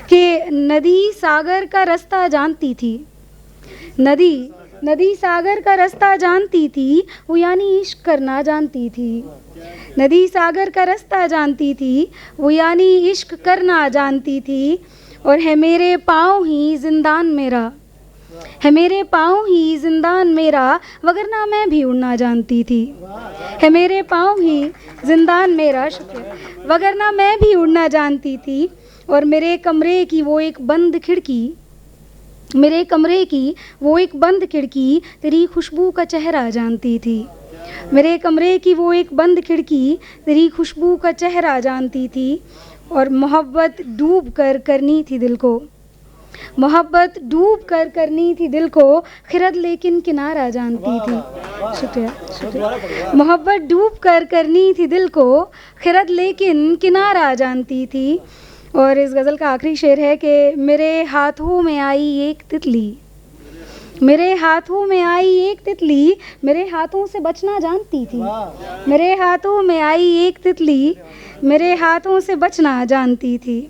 कि नदी सागर का रास्ता जानती थी, नदी सागर का रास्ता जानती थी, वो यानी इश्क करना जानती थी। नदी सागर का रास्ता जानती थी, वो यानी इश्क करना जानती थी। और है मेरे पाँव ही जिंदान मेरा, है मेरे पाँव ही जिंदान मेरा, वगरना मैं भी उड़ना जानती थी। है मेरे पाँव ही जिंदान मेरा, शुक्रिया, वगरना मैं भी उड़ना जानती थी। और मेरे कमरे की वो एक बंद खिड़की, मेरे कमरे की वो एक बंद खिड़की, तेरी खुशबू का चेहरा जानती थी। मेरे कमरे की वो एक बंद खिड़की, तेरी खुशबू का चेहरा जानती थी। और मोहब्बत डूब कर करनी थी दिल को, मोहब्बत डूब कर करनी थी दिल को, खिरद लेकिन किनारा जानती थी। शुक्रिया, शुक्रिया। मोहब्बत डूब कर करनी थी दिल को, खिरद लेकिन किनारा जानती थी। और इस गज़ल का आखिरी शेर है कि मेरे हाथों में आई एक तितली, मेरे हाथों में आई एक तितली, मेरे हाथों से बचना जानती थी। मेरे हाथों में आई एक तितली, मेरे हाथों से बचना जानती थी।